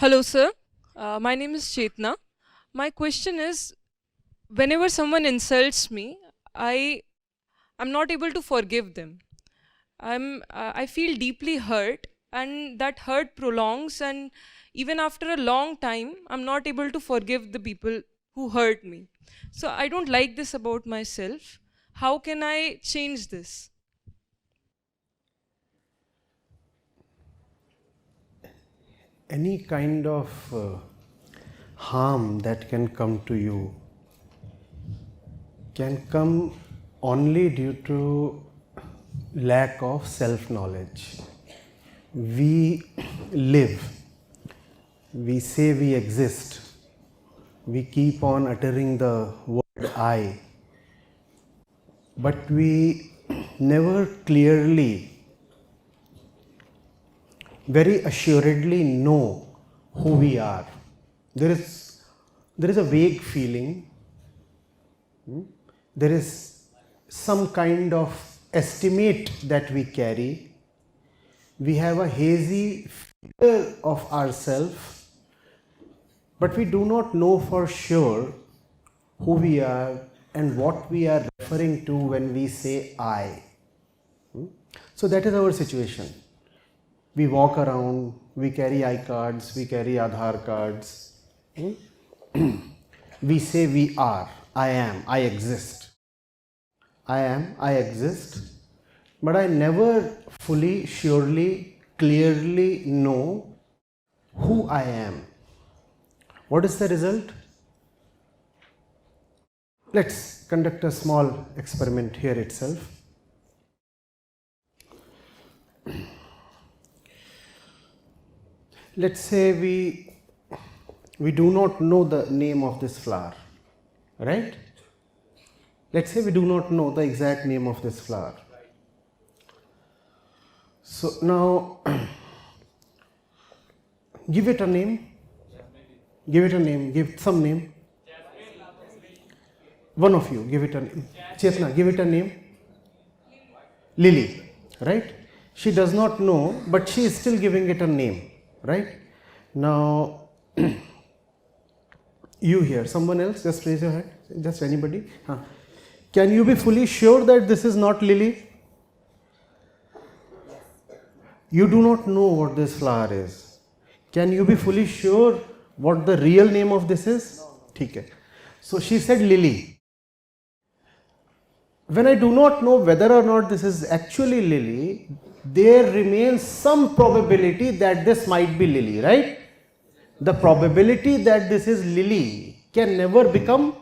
Hello, sir. My name is Chetna. My question is, whenever someone insults me, I am not able to forgive them. I feel deeply hurt, and that hurt prolongs. And even after a long time, I'm not able to forgive the people who hurt me. So I don't like this about myself. How can I change this? Any kind of harm that can come to you can come only due to lack of self knowledge. We live, we say we exist, we keep on uttering the word I, but we never clearly, very assuredly know who we are. There is a vague feeling, there is some kind of estimate that we carry. We have a hazy figure of ourselves, but we do not know for sure who we are and what we are referring to when we say I. So that is our situation. We walk around, we carry I cards, we carry Aadhaar cards. We say we are, I am, I exist. I am, I exist, but I never fully, surely, clearly know who I am. What is the result? Let's conduct a small experiment here itself. Let's say we do not know the name of this flower, right? Let's say we do not know the exact name of this flower. So now give it a name. Give it a name. Give some name. One of you give it a name. Chetna, give it a name. Lily, right? She does not know, but she is still giving it a name, right? Now you here, someone else, just raise your hand. Just anybody. Can you be fully sure that this is not Lily? You do not know what this flower is. Can you be fully sure what the real name of this is? Okay. So she said Lily. When I do not know whether or not this is actually Lily, there remains some probability that this might be Lily, right? The probability that this is Lily can never become,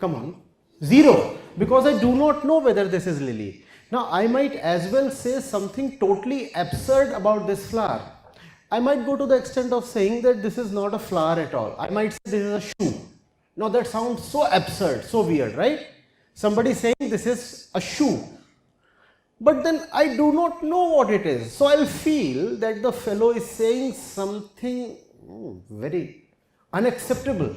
come on, zero, because I do not know whether this is Lily. Now I might as well say something totally absurd about this flower. I might go to the extent of saying that this is not a flower at all. I might say this is a shoe. Now that sounds so absurd, so weird, right? Somebody saying this is a shoe. But then I do not know what it is. So I'll feel that the fellow is saying something very unacceptable.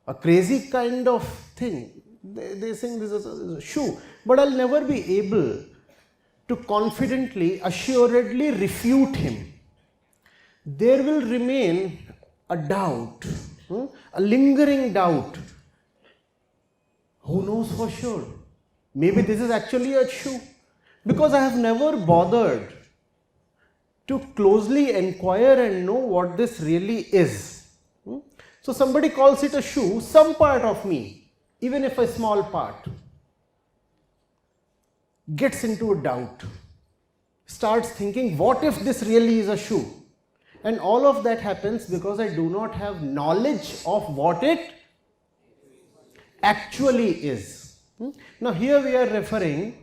A crazy kind of thing. They saying this is a shoe. But I'll never be able to confidently, assuredly refute him. There will remain a doubt, a lingering doubt. Who knows for sure? Maybe this is actually a shoe. Because I have never bothered to closely inquire and know what this really is. So somebody calls it a shoe, some part of me, even if a small part, gets into a doubt, starts thinking, what if this really is a shoe? And all of that happens because I do not have knowledge of what it actually is. Now here we are referring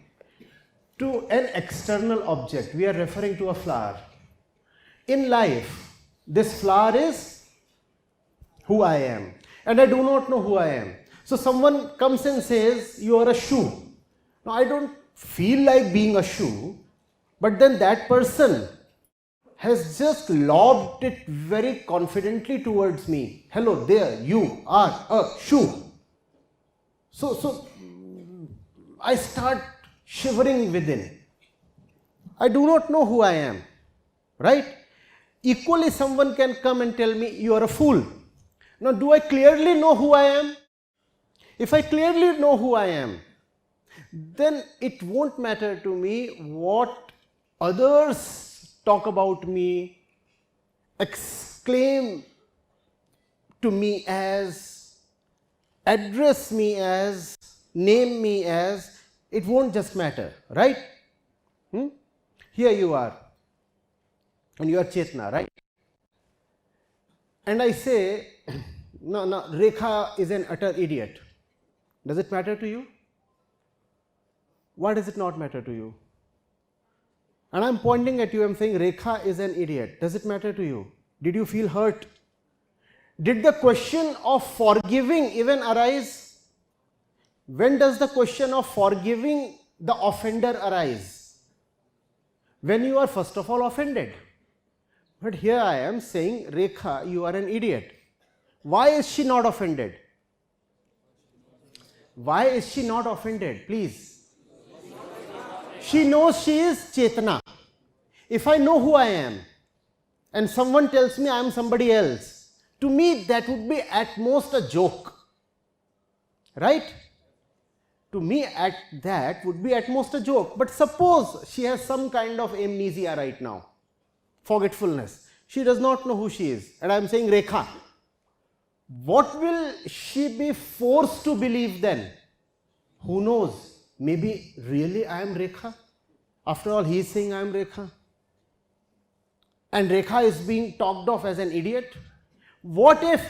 to an external object. We are referring to a flower. In life, this flower is who I am. And I do not know who I am. So someone comes and says, you are a shoe. Now I don't feel like being a shoe, but then that person has just lobbed it very confidently towards me. Hello there, you are a shoe. So I start shivering within. I do not know who I am, right? Equally, someone can come and tell me, you are a fool. Now, do I clearly know who I am? If I clearly know who I am, then it won't matter to me what others talk about me, exclaim to me as, address me as, name me as. It won't just matter, right? Here you are, and you are Chetna, right? And I say, no, Rekha is an utter idiot. Does it matter to you? Why does it not matter to you? And I'm pointing at you, I'm saying Rekha is an idiot. Does it matter to you? Did you feel hurt? Did the question of forgiving even arise? When does the question of forgiving the offender arise? When you are first of all offended. But here I am saying, Rekha, you are an idiot. Why is she not offended? Why is she not offended? Please. She knows she is Chetna. If I know who I am and someone tells me I am somebody else, to me that would be at most a joke. Right? To me that would be at most a joke. But suppose she has some kind of amnesia right now, forgetfulness. She does not know who she is. And I am saying, Rekha, what will she be forced to believe then? Who knows? Maybe really I am Rekha. After all, he is saying I am Rekha. And Rekha is being talked of as an idiot. What if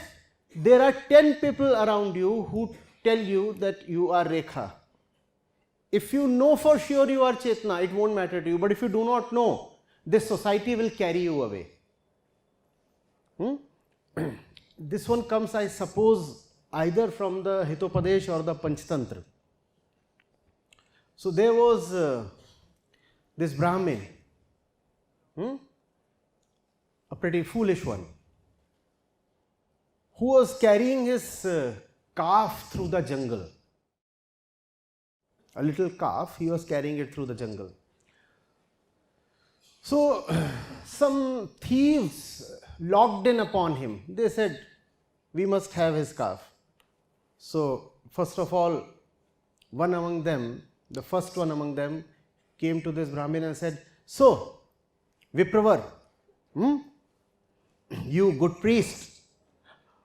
there are 10 people around you who tell you that you are Rekha? If you know for sure you are Chetna, it won't matter to you. But if you do not know, this society will carry you away. This one comes, I suppose, either from the Hitopadesh or the Panchtantra. So there was this Brahmin, a pretty foolish one, who was carrying his calf through the jungle. A little calf, he was carrying it through the jungle. So some thieves locked in upon him. They said, we must have his calf. So first of all, one among them, the first one among them, came to this Brahmin and said, so, Vipravar, you good priest,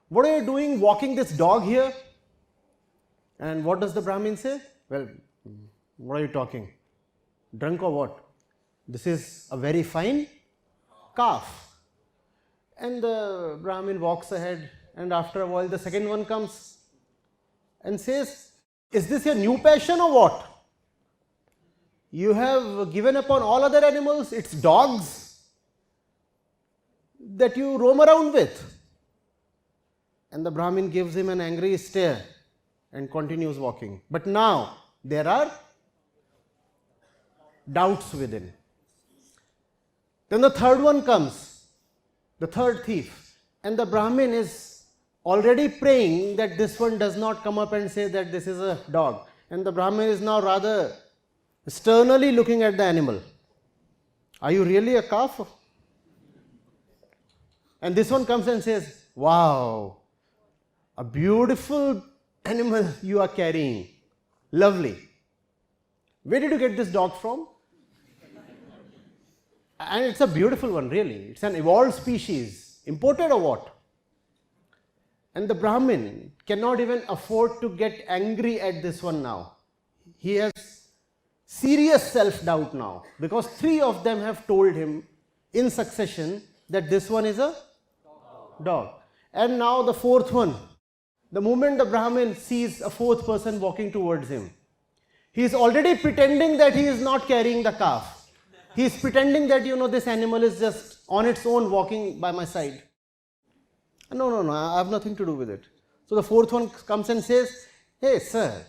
what are you doing walking this dog here? And what does the Brahmin say? Well, what are you talking? Drunk or what? This is a very fine calf. And the Brahmin walks ahead, and after a while the second one comes and says, is this your new passion or what? You have given upon all other animals, it's dogs that you roam around with. And the Brahmin gives him an angry stare and continues walking. But now there are doubts within. Then the third one comes, the third thief, and the Brahmin is already praying that this one does not come up and say that this is a dog. And the Brahmin is now rather sternly looking at the animal. Are you really a calf? And this one comes and says, wow, a beautiful animal you are carrying. Lovely. Where did you get this dog from? And it's a beautiful one, really. It's an evolved species. Imported or what? And the Brahmin cannot even afford to get angry at this one now. He has serious self-doubt now, because three of them have told him in succession that this one is a dog. And now the fourth one, the moment the Brahmin sees a fourth person walking towards him, he is already pretending that he is not carrying the calf. He is pretending that, this animal is just on its own walking by my side. No, I have nothing to do with it. So the fourth one comes and says, hey sir,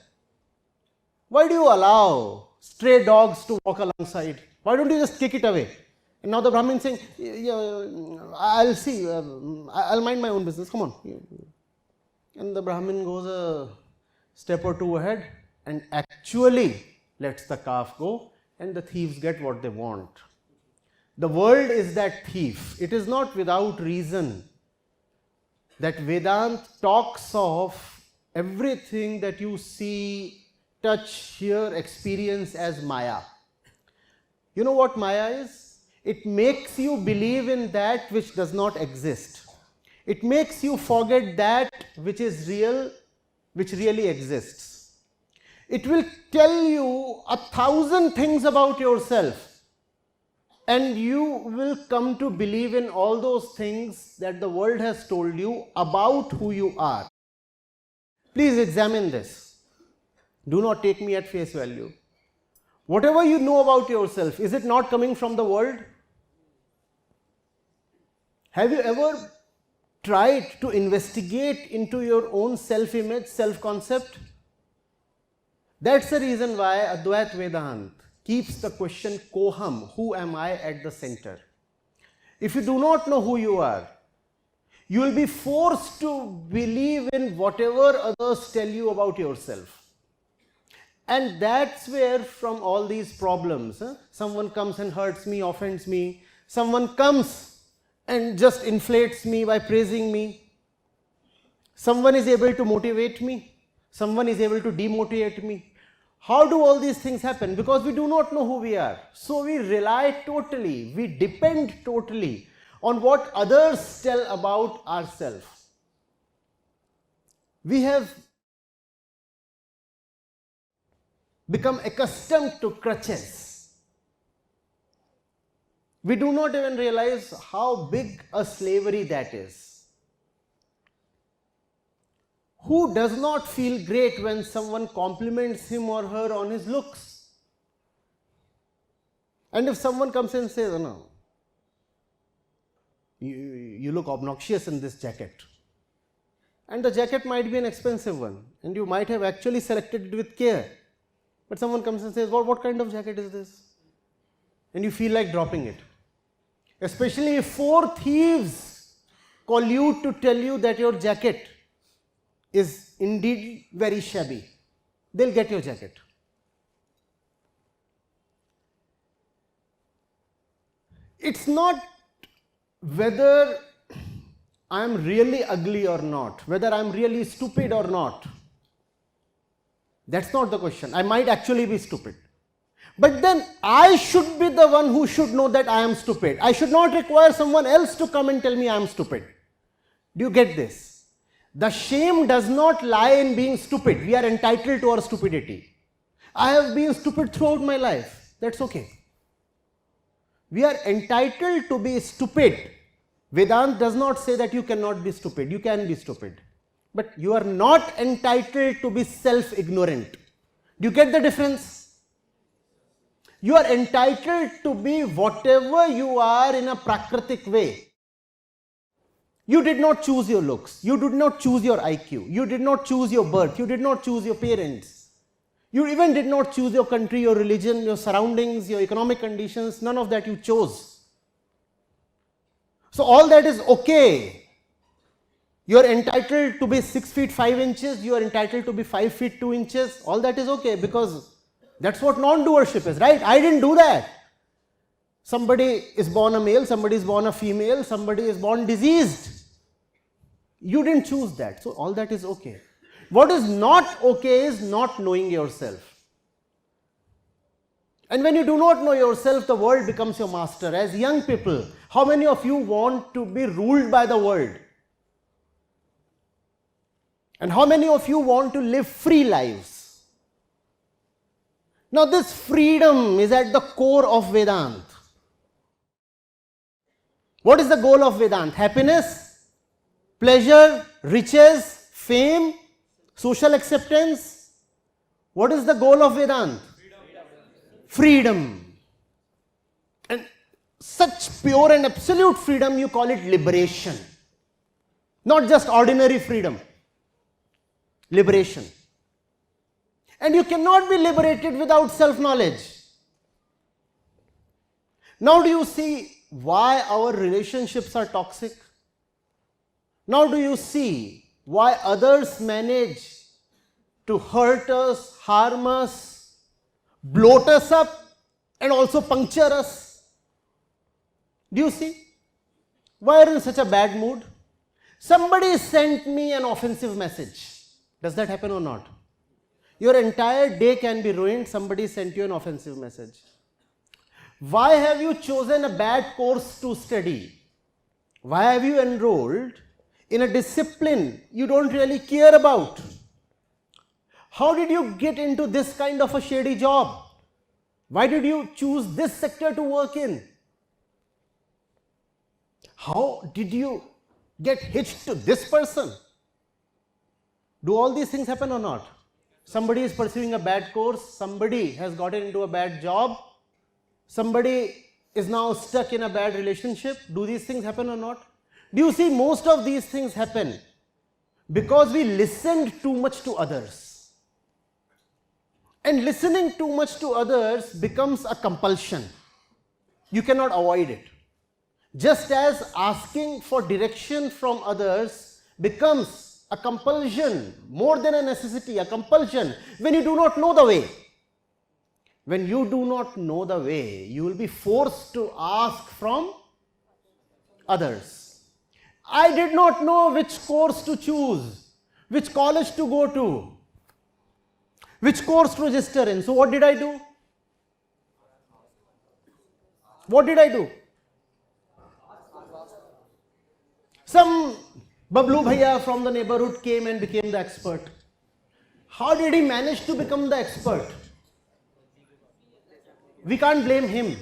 why do you allow stray dogs to walk alongside? Why don't you just kick it away? And now the Brahmin is saying, yeah, I'll see, I'll mind my own business, come on. And the Brahmin goes a step or two ahead and actually lets the calf go, and the thieves get what they want. The world is that thief. It is not without reason that Vedanta talks of everything that you see, touch, hear, experience as Maya. You know what Maya is? It makes you believe in that which does not exist. It makes you forget that which is real, which really exists. It will tell you 1,000 things about yourself, and you will come to believe in all those things that the world has told you about who you are. Please examine this. Do not take me at face value. Whatever you know about yourself, is it not coming from the world? Have you ever tried to investigate into your own self-image, self-concept? That's the reason why Advaita Vedanta keeps the question koham, who am I, at the center. If you do not know who you are, you will be forced to believe in whatever others tell you about yourself. And that's where from all these problems, someone comes and hurts me, offends me, someone comes and just inflates me by praising me, someone is able to motivate me, someone is able to demotivate me. How do all these things happen? Because we do not know who we are. So we rely totally, we depend totally on what others tell about ourselves. We have become accustomed to crutches. We do not even realize how big a slavery that is. Who does not feel great when someone compliments him or her on his looks? And if someone comes and says, oh, no, you look obnoxious in this jacket. And the jacket might be an expensive one, and you might have actually selected it with care. But someone comes and says, what kind of jacket is this? And you feel like dropping it. Especially if 4 thieves collude to tell you that your jacket is indeed very shabby. They'll get your jacket. It's not whether I am really ugly or not, whether I am really stupid or not. That's not the question. I might actually be stupid. But then I should be the one who should know that I am stupid. I should not require someone else to come and tell me I am stupid. Do you get this? The shame does not lie in being stupid. We are entitled to our stupidity. I have been stupid throughout my life. That's okay. We are entitled to be stupid. Vedanta does not say that you cannot be stupid. You can be stupid. But you are not entitled to be self-ignorant. Do you get the difference? You are entitled to be whatever you are in a prakritic way. You did not choose your looks. You did not choose your IQ. You did not choose your birth. You did not choose your parents. You even did not choose your country, your religion, your surroundings, your economic conditions. None of that you chose. So all that is okay. You are entitled to be 6 feet 5 inches. You are entitled to be 5 feet 2 inches. All that is okay because that's what non-doership is, right? I didn't do that. Somebody is born a male, somebody is born a female, somebody is born diseased. You didn't choose that. So all that is okay. What is not okay is not knowing yourself. And when you do not know yourself, the world becomes your master. As young people, how many of you want to be ruled by the world? And how many of you want to live free lives? Now this freedom is at the core of Vedanta. What is the goal of Vedanta? Happiness, pleasure, riches, fame, social acceptance. What is the goal of Vedanta? Freedom. And such pure and absolute freedom, you call it liberation. Not just ordinary freedom. Liberation. And you cannot be liberated without self-knowledge. Now do you see why our relationships are toxic? Now do you see why others manage to hurt us, harm us, bloat us up and also puncture us? Do you see? Why are you in such a bad mood? Somebody sent me an offensive message. Does that happen or not? Your entire day can be ruined. Somebody sent you an offensive message. Why have you chosen a bad course to study? Why have you enrolled in a discipline you don't really care about? How did you get into this kind of a shady job? Why did you choose this sector to work in? How did you get hitched to this person? Do all these things happen or not? Somebody is pursuing a bad course, somebody has gotten into a bad job, somebody is now stuck in a bad relationship. Do these things happen or not? Do you see, most of these things happen because we listened too much to others. And listening too much to others becomes a compulsion. You cannot avoid it. Just as asking for direction from others becomes a compulsion, more than a necessity, a compulsion, when you do not know the way. When you do not know the way, you will be forced to ask from others. I did not know which course to choose, which college to go to, which course to register in. So what did I do? What did I do? Some Bablu Bhaiya from the neighborhood came and became the expert. How did he manage to become the expert? We can't blame him.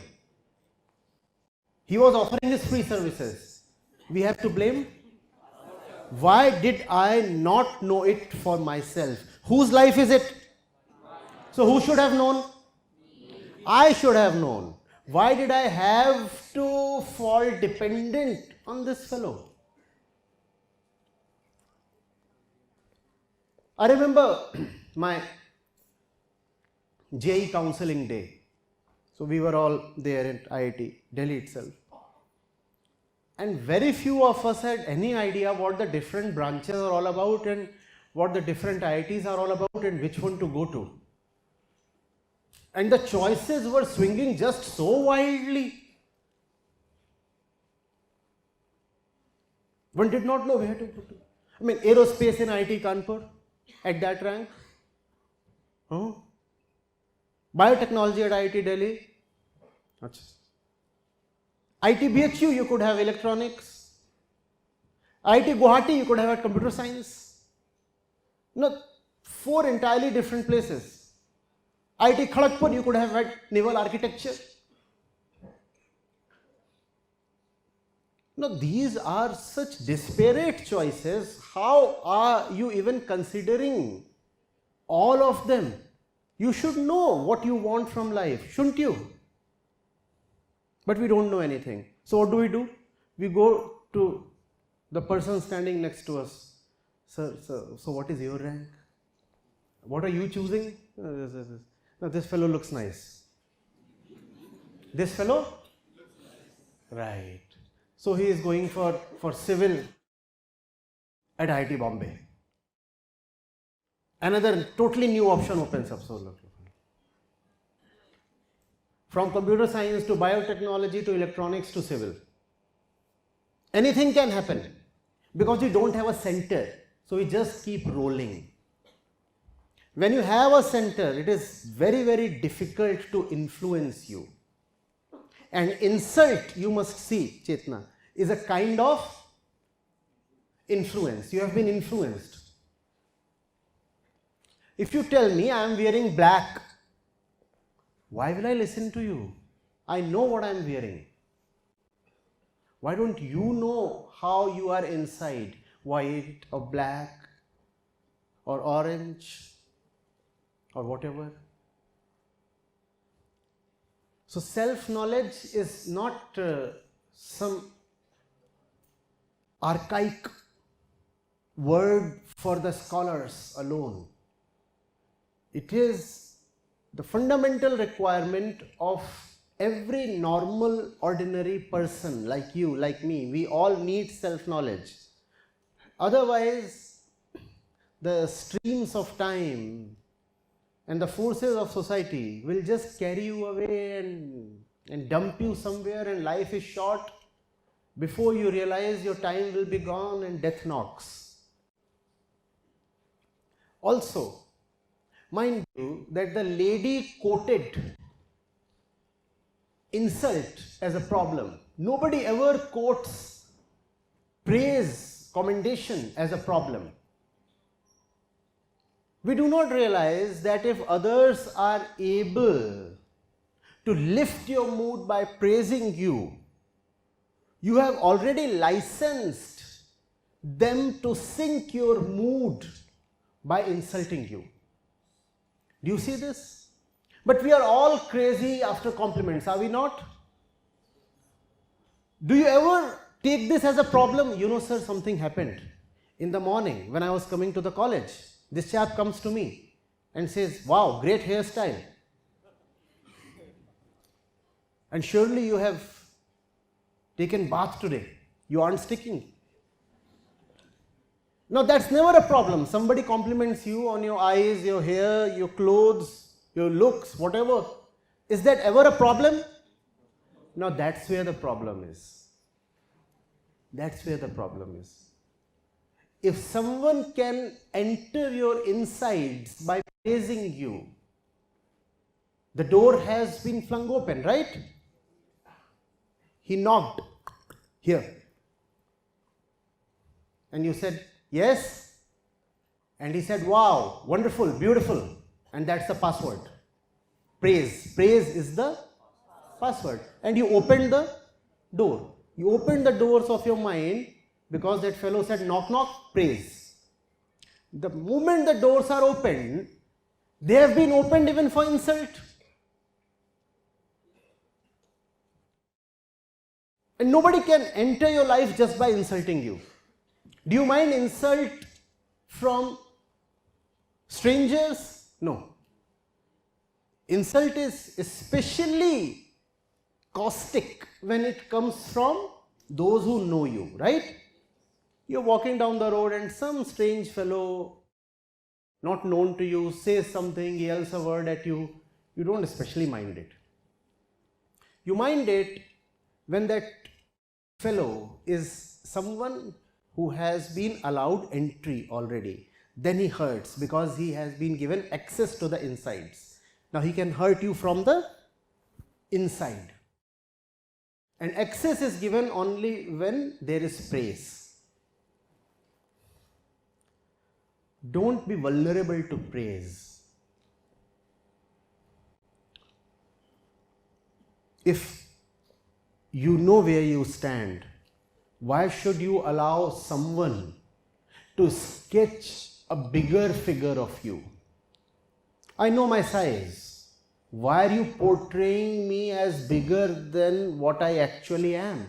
He was offering his free services. We have to blame. Why did I not know it for myself? Whose life is it? So who should have known? I should have known. Why did I have to fall dependent on this fellow? I remember my JEE counseling day. So we were all there at IIT, Delhi itself. And very few of us had any idea what the different branches are all about and what the different IITs are all about and which one to go to. And the choices were swinging just so wildly. One did not know where to go to. I mean, aerospace in IIT Kanpur at that rank. Biotechnology at IIT Delhi. IIT BHU, you could have electronics. IIT Guwahati, you could have had computer science. No, 4 entirely different places. IIT Kharagpur, you could have had naval architecture. No, these are such disparate choices. How are you even considering all of them? You should know what you want from life, shouldn't you? But we don't know anything. So what do? We go to the person standing next to us. Sir, so what is your rank? What are you choosing? No, this fellow looks nice. This fellow? Right. So he is going for civil at IIT Bombay. Another totally new option opens up. So look. From computer science to biotechnology to electronics to civil. Anything can happen because we don't have a center. So we just keep rolling. When you have a center, it is very, very difficult to influence you. And insult, you must see, Chetna, is a kind of influence. You have been influenced. If you tell me I am wearing black, why will I listen to you? I know what I am wearing. Why don't you know how you are inside? White or black or orange or whatever. So self-knowledge is not some archaic word for the scholars alone. It is the fundamental requirement of every normal, ordinary person like you, like me. We all need self-knowledge. Otherwise, the streams of time and the forces of society will just carry you away and dump you somewhere, and life is short. Before you realize, your time will be gone and death knocks. Also, mind you that the lady quoted insult as a problem. Nobody ever quotes praise, commendation as a problem. We do not realize that if others are able to lift your mood by praising you, you have already licensed them to sink your mood by insulting you. Do you see this? But we are all crazy after compliments, are we not? Do you ever take this as a problem? You know, sir, something happened. In the morning, when I was coming to the college, this chap comes to me and says, wow, great hairstyle. And surely you have taken bath today. You aren't sticking. Now that's never a problem. Somebody compliments you on your eyes, your hair, your clothes, your looks, whatever. Is that ever a problem? Now that's where the problem is. That's where the problem is. If someone can enter your insides by praising you, the door has been flung open, right? He knocked here. And you said, yes. And he said, wow, wonderful, beautiful. And that's the password. Praise. Praise is the password. And you opened the door. You opened the doors of your mind because that fellow said, knock, knock, praise. The moment the doors are opened, they have been opened even for insult. And nobody can enter your life just by insulting you. Do you mind insult from strangers? No. Insult is especially caustic when it comes from those who know you, right? You're walking down the road and some strange fellow, not known to you, says something, yells a word at you. You don't especially mind it. You mind it when that fellow is someone who has been allowed entry already. Then he hurts because he has been given access to the insides. Now he can hurt you from the inside. And access is given only when there is praise. Don't be vulnerable to praise. If you know where you stand, why should you allow someone to sketch a bigger figure of you? I know my size. Why are you portraying me as bigger than what I actually am?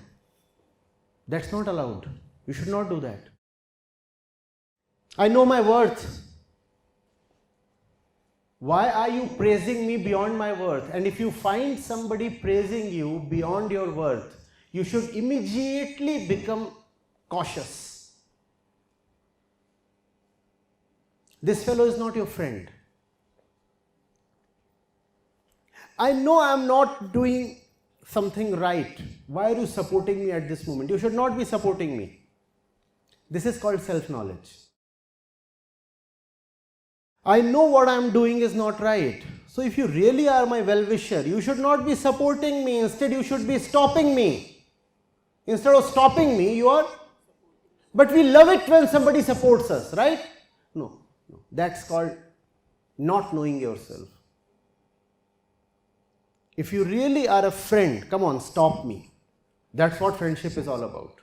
That's not allowed. You should not do that. I know my worth. Why are you praising me beyond my worth? And if you find somebody praising you beyond your worth, you should immediately become cautious. This fellow is not your friend. I know I am not doing something right. Why are you supporting me at this moment? You should not be supporting me. This is called self-knowledge. I know what I am doing is not right. So if you really are my well-wisher, you should not be supporting me. Instead, you should be stopping me. Instead of stopping me, you are... But we love it when somebody supports us, right? No. That's called not knowing yourself. If you really are a friend, come on, stop me. That's what friendship is all about.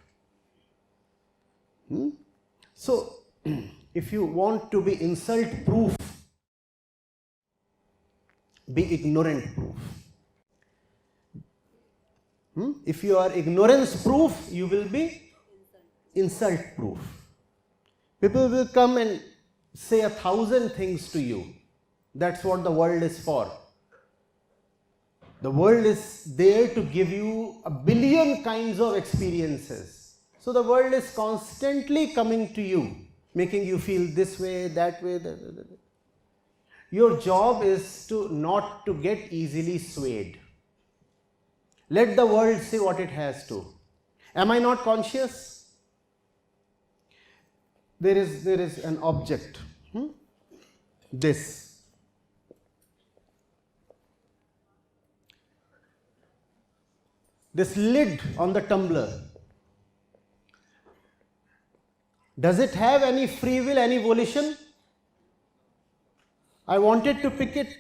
So, if you want to be insult proof, be ignorant proof. If you are ignorance proof, you will be insult proof. People will come and say 1,000 things to you. That's what the world is for. The world is there to give you 1 billion kinds of experiences. So the world is constantly coming to you, making you feel this way, that way, that. Your job is to not to get easily swayed. Let the world say what it has to. Am I not conscious? There is an object. This. This lid on the tumbler. Does it have any free will, any volition? I wanted to pick it,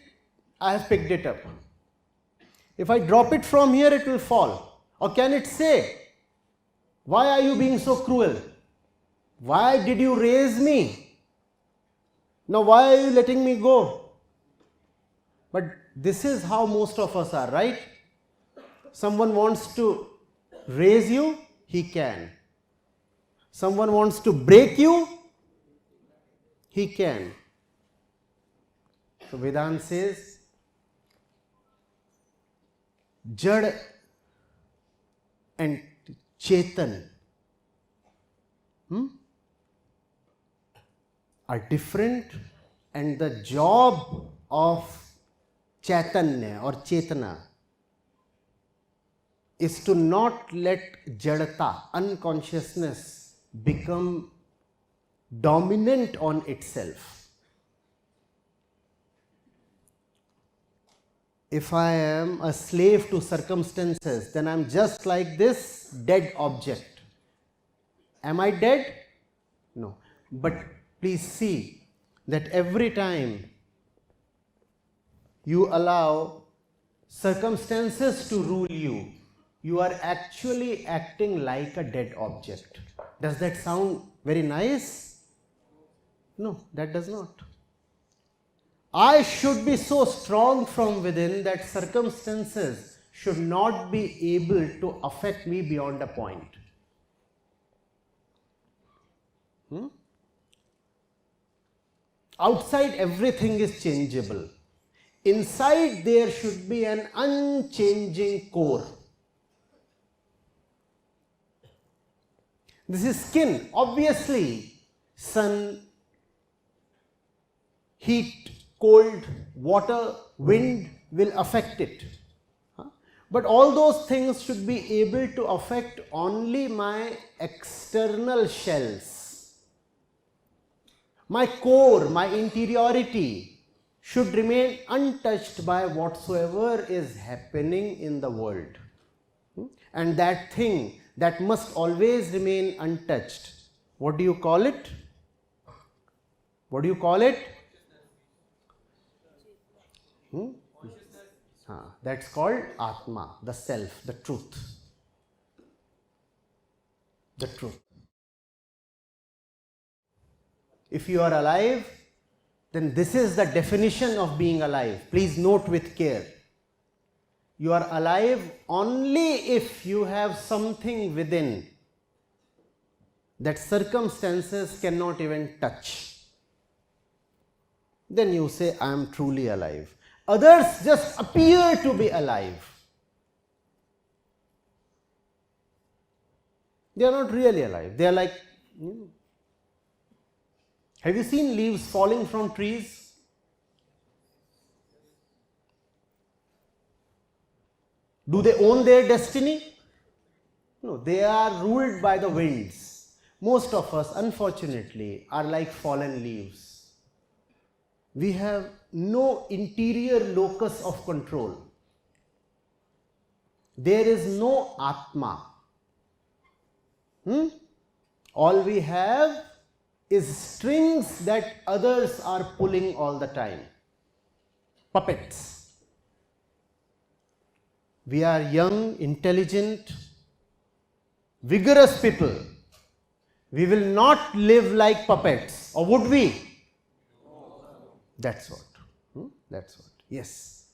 I have picked it up. If I drop it from here, it will fall. Or can it say, why are you being so cruel? Why did you raise me? Now why are you letting me go? But this is how most of us are, right? Someone wants to raise you, he can. Someone wants to break you, he can. So Vedanta says, Jad and Chetan are different, and the job of Chaitanya or Chetana is to not let Jadata, unconsciousness, become dominant on itself. If I am a slave to circumstances, then I am just like this dead object. Am I dead? No. But please see that every time you allow circumstances to rule you, you are actually acting like a dead object. Does that sound very nice? No, that does not. I should be so strong from within that circumstances should not be able to affect me beyond a point. Outside everything is changeable. Inside there should be an unchanging core. This is skin. Obviously, sun, heat, cold, water, wind will affect it. But all those things should be able to affect only my external shells. My core, my interiority should remain untouched by whatsoever is happening in the world. And that thing that must always remain untouched, what do you call it? What do you call it? That's called Atma, the self, the truth. The truth. If you are alive, then this is the definition of being alive. Please note with care. You are alive only if you have something within that circumstances cannot even touch. Then you say, I am truly alive. Others just appear to be alive. They are not really alive. They are like, have you seen leaves falling from trees? Do they own their destiny? No, they are ruled by the winds. Most of us, unfortunately, are like fallen leaves. We have no interior locus of control. There is no Atma. All we have is strings that others are pulling all the time. Puppets. We are young, intelligent, vigorous people. We will not live like puppets, or would we? That's what. That's what. Yes.